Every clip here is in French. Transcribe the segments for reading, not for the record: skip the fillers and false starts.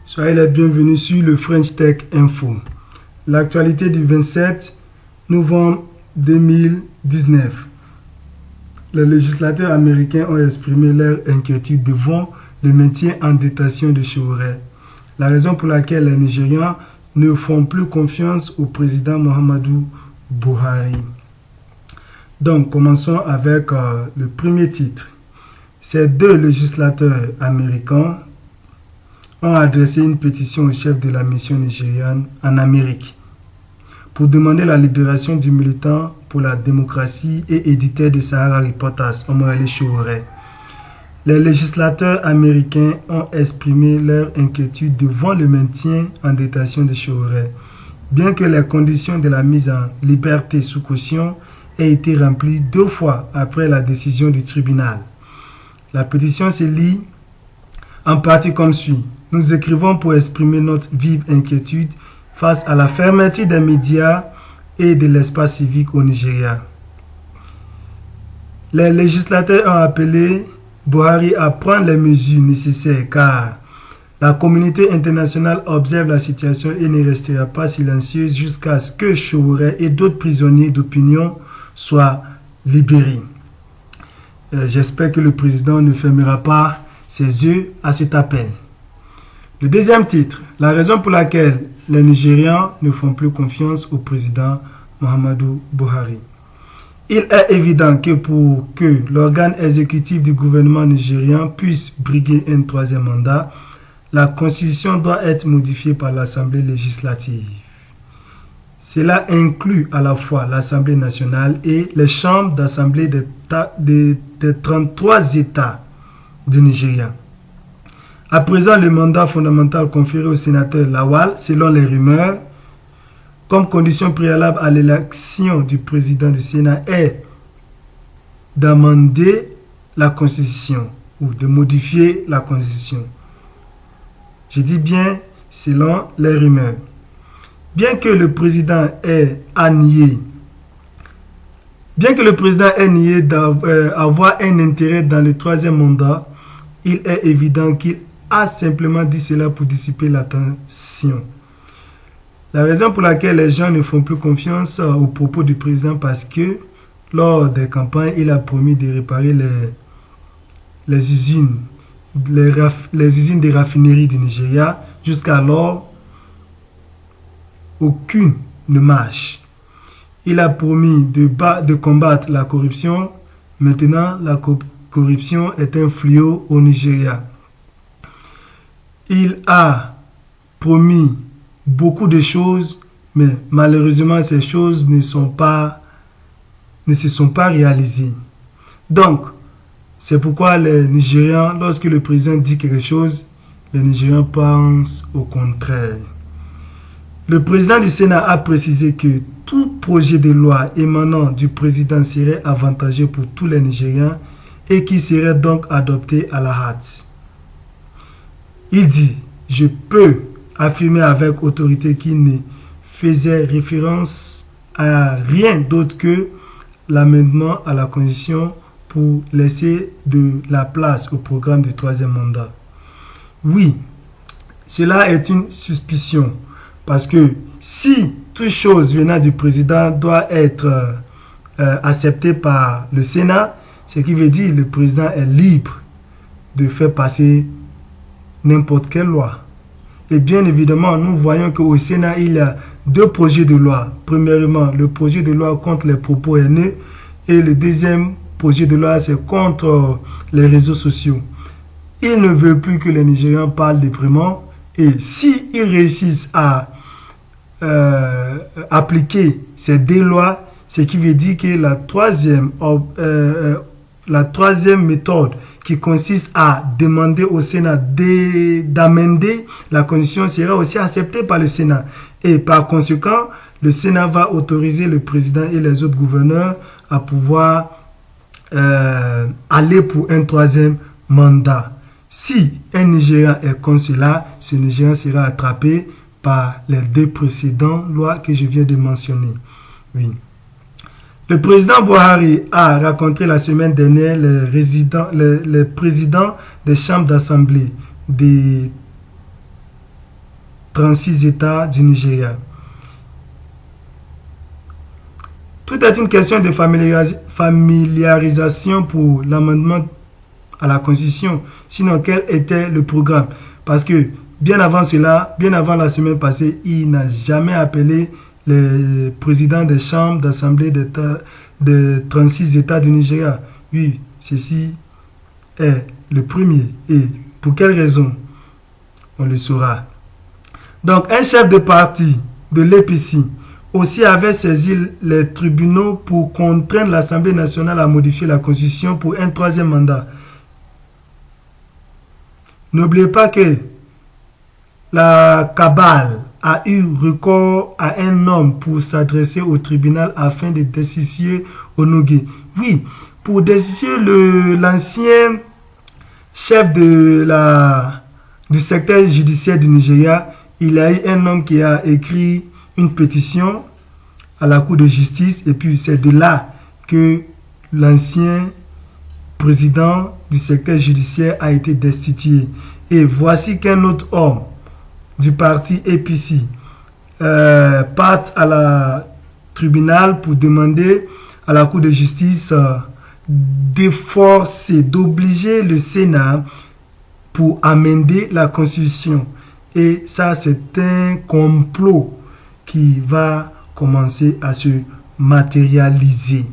Soyez les bienvenus sur le French Tech Info. L'actualité du 27 novembre 2019. Les législateurs américains ont exprimé leur inquiétude devant le maintien en détention de Sowore. La raison pour laquelle les Nigérians ne font plus confiance au président Muhammadu Buhari. Donc, commençons avec le premier titre. Ces deux législateurs américains ont adressé une pétition au chef de la mission nigériane en Amérique pour demander la libération du militant pour la démocratie et éditeur de Sahara Reporters, Omoyele Sowore. Les législateurs américains ont exprimé leur inquiétude devant le maintien en détention de Sowore, bien que les conditions de la mise en liberté sous caution aient été remplies 2 fois après la décision du tribunal. La pétition se lit en partie comme suit. Nous écrivons pour exprimer notre vive inquiétude face à la fermeture des médias et de l'espace civique au Nigeria. Les législateurs ont appelé Buhari à prendre les mesures nécessaires car la communauté internationale observe la situation et ne restera pas silencieuse jusqu'à ce que Sowore et d'autres prisonniers d'opinion soient libérés. J'espère que le président ne fermera pas ses yeux à cet appel. Le deuxième titre, la raison pour laquelle les Nigérians ne font plus confiance au président Muhammadu Buhari. Il est évident que pour que l'organe exécutif du gouvernement nigérian puisse briguer un 3e mandat, la constitution doit être modifiée par l'Assemblée législative. Cela inclut à la fois l'Assemblée nationale et les chambres d'assemblée des 33 États du Nigeria. À présent, le mandat fondamental conféré au sénateur Lawal, selon les rumeurs, comme condition préalable à l'élection du président du Sénat, est d'amender la Constitution ou de modifier la Constitution. Je dis bien selon les rumeurs. Bien que le président ait nié d'avoir un intérêt dans le 3e mandat, il est évident qu'il a simplement dit cela pour dissiper l'attention. La raison pour laquelle les gens ne font plus confiance aux propos du président parce que lors des campagnes, il a promis de réparer les usines des raffineries du Nigeria. Jusqu'alors, aucune ne marche. Il a promis de combattre la corruption. Maintenant, la corruption est un fléau au Nigeria. Il a promis beaucoup de choses, mais malheureusement, ces choses ne se sont pas réalisées. Donc, c'est pourquoi les Nigérians, lorsque le président dit quelque chose, les Nigérians pensent au contraire. Le président du Sénat a précisé que tout projet de loi émanant du président serait avantageux pour tous les Nigériens et qui serait donc adopté à la hâte. Il dit, je peux affirmer avec autorité qu'il ne faisait référence à rien d'autre que l'amendement à la Constitution pour laisser de la place au programme du 3e mandat. Oui, cela est une suspicion parce que si toute chose venant du président doit être acceptée par le Sénat, ce qui veut dire que le président est libre de faire passer n'importe quelle loi. Et bien évidemment, nous voyons qu'au Sénat, il y a 2 projets de loi. Premièrement, le projet de loi contre les propos haineux et le deuxième projet de loi, c'est contre les réseaux sociaux. Il ne veut plus que les Nigérians parlent librement et s'ils réussissent à appliquer ces 2 lois, ce qui veut dire que la troisième méthode qui consiste à demander au Sénat d'amender la Constitution sera aussi acceptée par le Sénat. Et par conséquent, le Sénat va autoriser le président et les autres gouverneurs à pouvoir aller pour un 3e mandat. Si un Nigérian est contre cela, ce Nigérian sera attrapé par les 2 précédentes lois que je viens de mentionner. Oui. Le président Buhari a rencontré la semaine dernière les présidents des chambres d'assemblée des 36 États du Nigeria. Tout est une question de familiarisation pour l'amendement à la Constitution. Sinon, quel était le programme? Parce que bien avant cela, bien avant la semaine passée, il n'a jamais appelé les présidents des chambres d'assemblée de 36 États du Nigeria. Oui, ceci est le premier. Et pour quelle raison? On le saura. Donc, un chef de parti de l'APC aussi avait saisi les tribunaux pour contraindre l'Assemblée nationale à modifier la Constitution pour un troisième mandat. N'oubliez pas que la cabale a eu recours à un homme pour s'adresser au tribunal afin de destituer Onogué. Oui, pour destituer l'ancien chef du secteur judiciaire du Nigeria, il y a eu un homme qui a écrit une pétition à la Cour de justice et puis c'est de là que l'ancien président du secteur judiciaire a été destitué. Et voici qu'un autre homme du parti APC part à la tribunal pour demander à la Cour de justice de forcer, d'obliger le Sénat pour amender la Constitution. Et ça, c'est un complot qui va commencer à se matérialiser.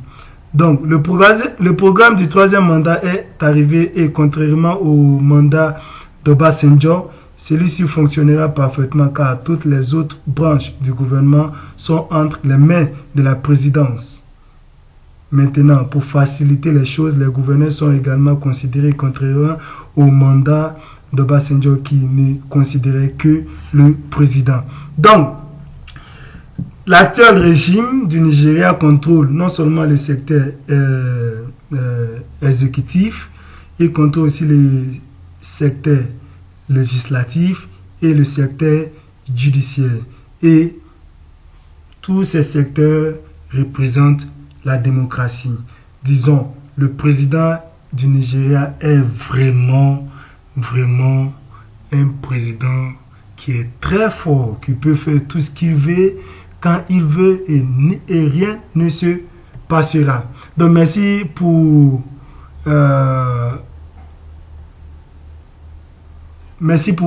Donc, le programme du troisième mandat est arrivé et contrairement au mandat d'Obasanjo, celui-ci fonctionnera parfaitement car toutes les autres branches du gouvernement sont entre les mains de la présidence. Maintenant, pour faciliter les choses, les gouverneurs sont également considérés contrairement au mandat d'Obasanjo qui ne considérait que le président. Donc, l'actuel régime du Nigeria contrôle non seulement le secteur exécutif, il contrôle aussi le secteur législatif et le secteur judiciaire. Et tous ces secteurs représentent la démocratie. Disons, le président du Nigeria est vraiment un président qui est très fort, qui peut faire tout ce qu'il veut, quand il veut et rien ne se passera. Donc merci pour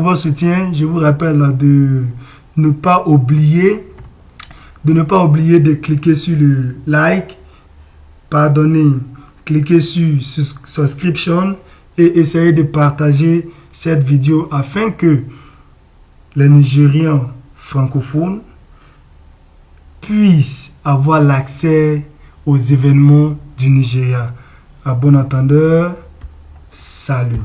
votre soutien. Je vous rappelle de ne pas oublier de cliquer sur le like, cliquer sur subscription et essayer de partager cette vidéo afin que les Nigérians francophones puissent avoir l'accès aux événements du Nigeria. À bon entendeur, salut.